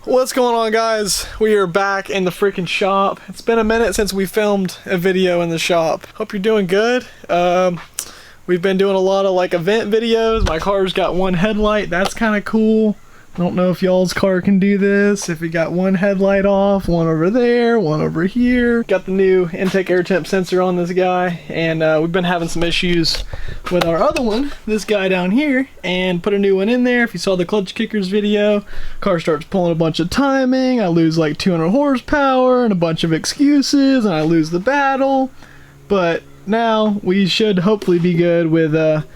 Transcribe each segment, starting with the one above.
What's going on, guys? We are back in the freaking shop. It's been a minute since we filmed a video in the shop. Hope you're doing good. We've been doing a lot of like event videos. My car's got one headlight. That's kind of cool. I don't know if y'all's car can do this. If we got one headlight off, one over there, one over here. Got the new intake air temp sensor on this guy, and we've been having some issues with our other one, this guy down here, and put a new one in there. If you saw the clutch kickers video, car starts pulling a bunch of timing. I lose like 200 horsepower and a bunch of excuses, and I lose the battle. But now we should hopefully be good with a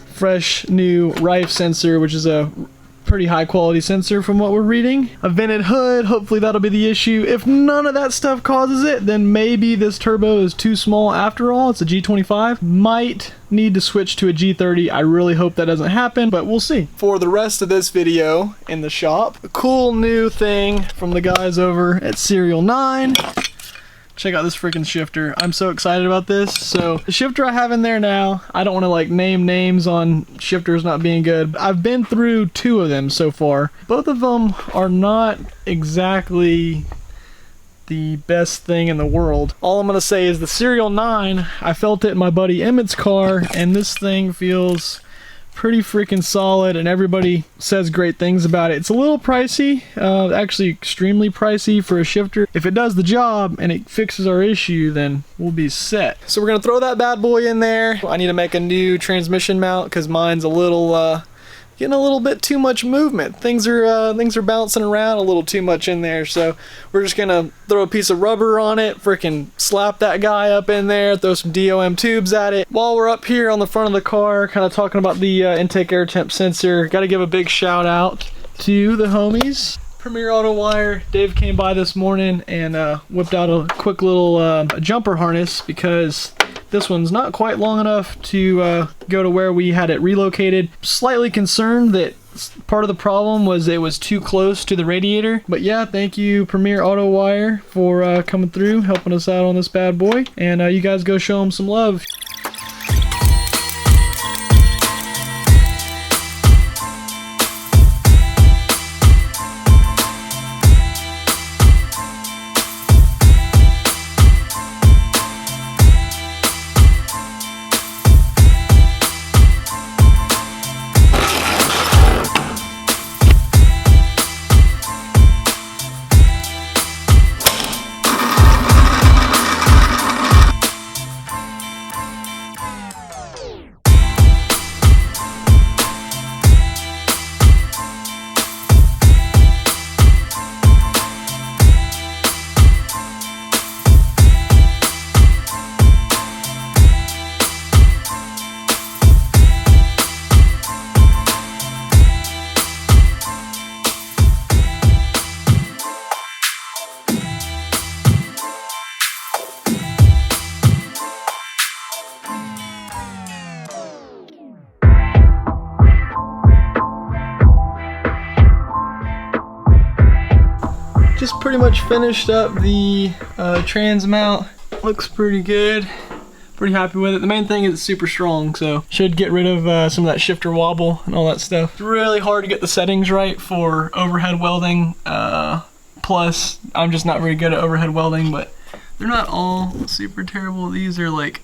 fresh new Rife sensor, which is a pretty high quality sensor from what we're reading. A vented hood, hopefully that'll be the issue. If none of that stuff causes it, then maybe this turbo is too small after all. It's a G25. Might need to switch to a G30. I really hope that doesn't happen, but we'll see. For the rest of this video in the shop, a cool new thing from the guys over at Serial 9. Check out this freaking shifter. I'm so excited about this. So the shifter I have in there now, I don't want to like name names on shifters not being good. I've been through 2 of them so far. Both of them are not exactly the best thing in the world. All I'm going to say is the Serial 9, I felt it in my buddy Emmett's car, and this thing feels pretty freaking solid, and everybody says great things about it. It's a little pricey, actually extremely pricey for a shifter. If it does the job and it fixes our issue, then we'll be set. So we're gonna throw that bad boy in there. I need to make a new transmission mount because mine's a little getting a little bit too much movement. Things are bouncing around a little too much in there, so we're just gonna throw a piece of rubber on it, freaking slap that guy up in there, throw some DOM tubes at it. While we're up here on the front of the car, kind of talking about the intake air temp sensor, gotta give a big shout out to the homies. Premier Autowire. Dave came by this morning and whipped out a quick little jumper harness because this one's not quite long enough to go to where we had it relocated. Slightly concerned that part of the problem was it was too close to the radiator. But yeah, thank you Premier Autowire for coming through, helping us out on this bad boy. And you guys go show them some love. Just pretty much finished up the trans mount. Looks pretty good. Pretty happy with it. The main thing is it's super strong, so should get rid of some of that shifter wobble and all that stuff. It's really hard to get the settings right for overhead welding. Plus, I'm just not very good at overhead welding, but they're not all super terrible. These are like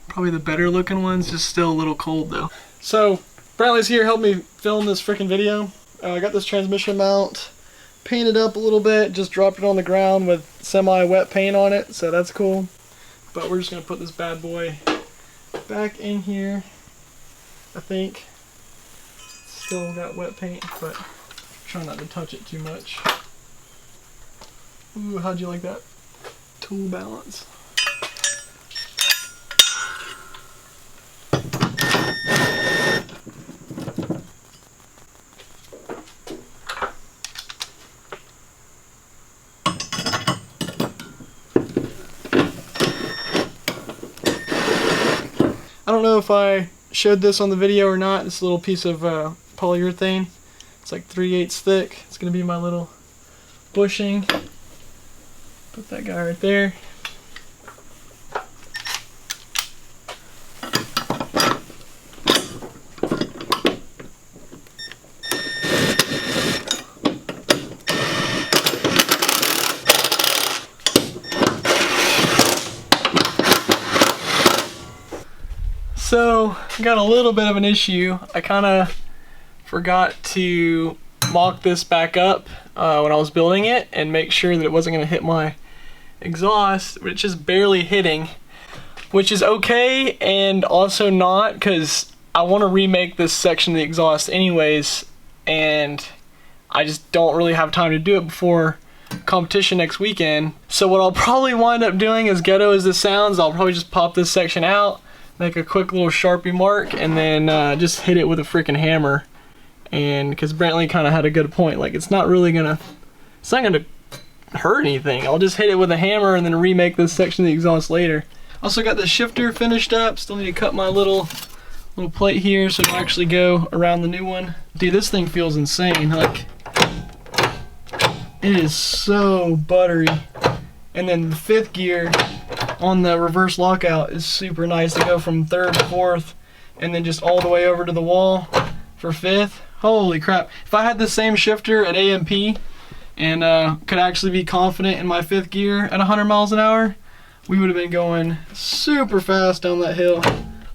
probably the better looking ones, just still a little cold though. So Bradley's here helped me film this freaking video. I got this transmission mount painted up a little bit, just dropped it on the ground with semi-wet paint on it, so that's cool. But we're just gonna put this bad boy back in here. I think still got wet paint, but try not to touch it too much. Ooh, how'd you like that tool balance? I don't know if I showed this on the video or not. This little piece of polyurethane. It's like 3/8 thick. It's gonna be my little bushing. Put that guy right there. So, I got a little bit of an issue. I kind of forgot to mock this back up when I was building it and make sure that it wasn't going to hit my exhaust, but it's just barely hitting, which is okay and also not, because I want to remake this section of the exhaust anyways, and I just don't really have time to do it before competition next weekend. So what I'll probably wind up doing, as ghetto as this sounds, I'll probably just pop this section out, make a quick little Sharpie mark, and then just hit it with a freaking hammer. And because Brantley kind of had a good point, like it's not gonna hurt anything. I'll just hit it with a hammer and then remake this section of the exhaust later. Also got the shifter finished up. Still need to cut my little plate here so it'll actually go around the new one. Dude, this thing feels insane. Like, it is so buttery. And then the fifth gear on the reverse lockout is super nice to go from third to fourth and then just all the way over to the wall for fifth. Holy crap. If I had the same shifter at AMP and could actually be confident in my fifth gear at 100 miles an hour, we would have been going super fast down that hill.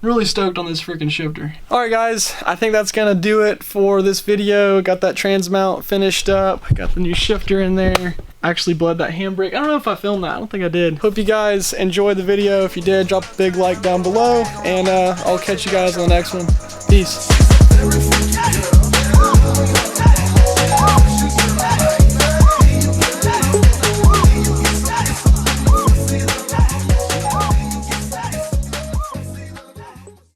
Really stoked on this freaking shifter. Alright guys, I think that's gonna do it for this video. Got that trans mount finished up. Got the new shifter in there. Actually bled that handbrake. I don't know if I filmed that. I don't think I did. Hope you guys enjoyed the video. If you did, drop a big like down below. And I'll catch you guys on the next one. Peace.